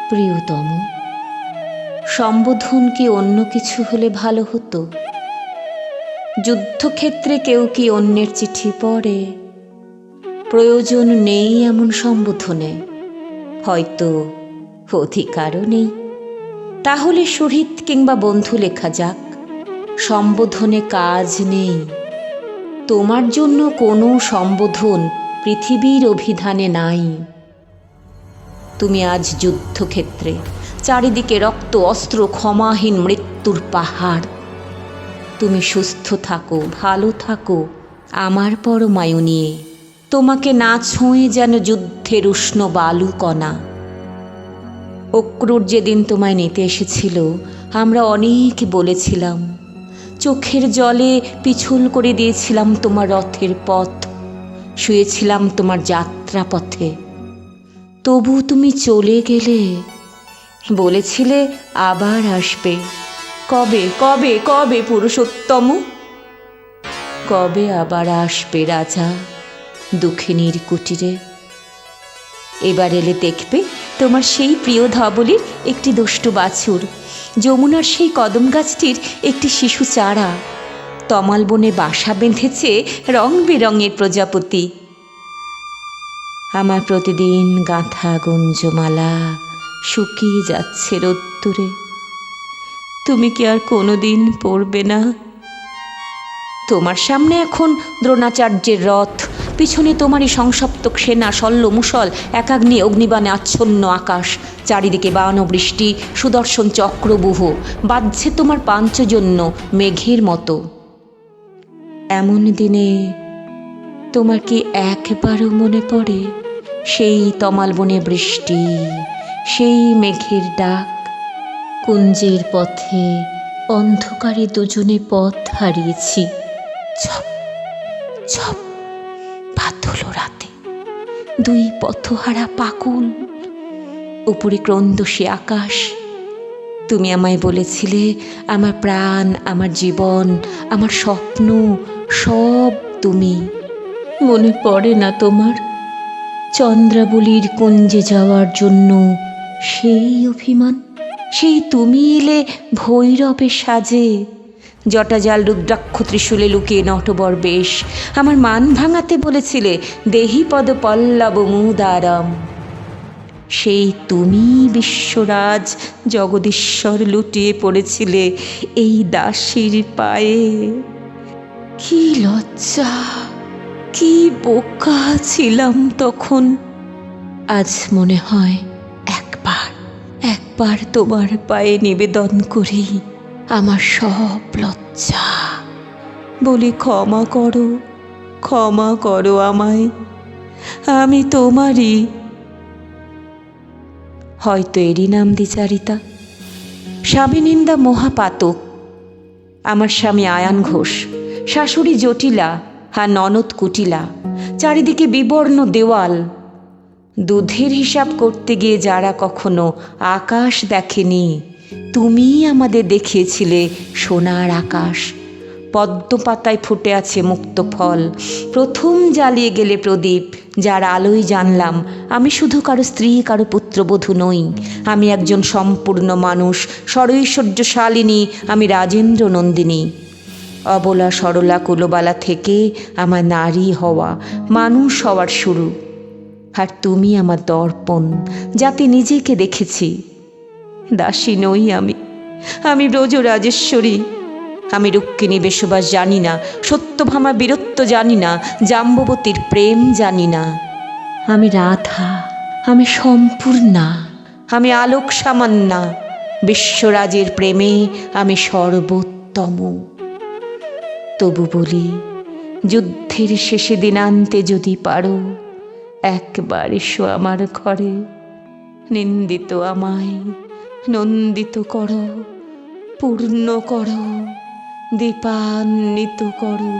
প্রিয়তম, সম্বোধন কি অন্য কিছু হলে ভালো হতো? যুদ্ধক্ষেত্রে কেউ কি অন্যের চিঠি পড়ে? প্রয়োজন নেই এমন সম্বোধনে, হয়তো অধিকারও নেই। তাহলে শহীদ কিংবা বন্ধু লেখা যাক, সম্বোধনে কাজ নেই। তোমার জন্য কোনো সম্বোধন পৃথিবীর অভিধানে নাই। তুমি আজ যুদ্ধক্ষেত্রে, চারিদিকে রক্ত, অস্ত্র, ক্ষমাহীন মৃত্যুর পাহাড়। তুমি সুস্থ থাকো, ভালো থাকো আমার পরমায়ু নিয়ে। তোমাকে না ছুঁয়ে যেন যুদ্ধের উষ্ণ বালু কণা। অক্রুর যেদিন তোমায় নিতে এসেছিল, আমরা অনেক বলেছিলাম, চোখের জলে পিছল করে দিয়েছিলাম তোমার রথের পথ, শুয়েছিলাম তোমার যাত্রা পথে। তবু তুমি চলে গেলে, বলেছিলে আবার আসবে। কবে কবে কবে পুরুষোত্তম? কবে আবার আসবে রাজা দুঃখিনীর কুটিরে? এবার এলে দেখবে তোমার সেই প্রিয় ধবলির একটি দুষ্টু বাছুর, যমুনার সেই কদম গাছটির একটি শিশু চারা, তমাল বনে বাসা বেঁধেছে রং বেরঙের প্রজাপতি। আমার প্রতিদিন গাঁথা গুঞ্জমালা শুকিয়ে যাচ্ছে রোদ্দুরে। তুমি কি আর কোনোদিন পড়বে না? তোমার সামনে এখন দ্রোণাচার্যের রথ, পিছনে তোমারই সংসপ্তক সেনা, শল্য মুষল, একাগ্নি অগ্নিবাণে আচ্ছন্ন আকাশ, চারিদিকে বাণবৃষ্টি, সুদর্শন চক্রবুহ বাজছে তোমার পাঞ্চজন্য মেঘের মতো। এমন দিনে তোমার কি একবারও মনে পড়ে সেই তমাল বনে বৃষ্টি, সেই মেঘের ডাক? কুঞ্জের পথে অন্ধকারে দুজনে পথ হারিয়েছি, ঝপ ঝপ বাদল রাতে, দুই পথহারা পাকুল, উপরে ক্রন্দসে আকাশ। তুমি আমায় বলেছিলে, আমার প্রাণ, আমার জীবন, আমার স্বপ্ন সব তুমি। মনে পড়ে না তোমার চন্দ্রাবলীর কুঞ্জে যাওয়ার জন্য সেই অভিমান? সেই তুমি এলে ভৈরবের সাজে, জটাজাল রুদ্রাক্ষ ত্রিশূলে লুকিয়ে নটবর বেশ। আমার মান ভাঙাতে বলেছিলে, দেহি পদ পল্লব মুদারাম। সেই তুমি বিশ্বরাজ জগদীশ্বর লুটিয়ে পড়েছিলে এই দাসীর পায়ে। কি লজ্জা, কি বোকা ছিলাম তখন। আজ মনে হয় একবার তোমার পায়ে নিবেদন করি আমার সব লজ্জা, বলি ক্ষমা করো আমায়, আমি তোমারই। হয়তো এরই নাম দ্বিচারিতা, স্বামী নিন্দা মহাপাতক। আমার স্বামী আয়ান ঘোষ, শাশুড়ি জটিলা, আর ননদ কুটিলা, চারিদিকে বিবর্ণ দেওয়াল। দুধের হিসাব করতে গিয়ে যারা কখনো আকাশ দেখেনি, তুমিই আমাদের দেখিয়েছিলে সোনার আকাশ। পদ্ম পাতায় ফুটে আছে মুক্ত ফল, প্রথম জ্বালিয়ে গেলে প্রদীপ, যার আলোয় জানলাম আমি শুধু কারো স্ত্রী, কারো পুত্রবধূ নই। আমি একজন সম্পূর্ণ মানুষ, সরৈশ্বর্যশালিনী, আমি রাজেন্দ্র নন্দিনী। অবলা সরলা কুলবালা থেকে আমার নারী হওয়া, মানুষ হওয়ার শুরু। আর তুমি আমার দর্পণ, যাতে নিজেকে দেখেছি। দাসী নই আমি ব্রজরাজেশ্বরী। আমি রুক্মিণী বেশবাস জানি না, সত্যভামা বীরত্ব জানি না, জাম্ববতীর প্রেম জানি না। আমি রাধা, আমি সম্পূর্ণা, আমি আলোক সামান্না, বিশ্বরাজের প্রেমে আমি সর্বোত্তম। তবু বলি, যুদ্ধের শেষে দিনান্তে যদি পারো, একবার এসো আমার ঘরে। নিন্দিত আমায় নন্দিত করো, পূর্ণ করো, দীপান্বিত করো।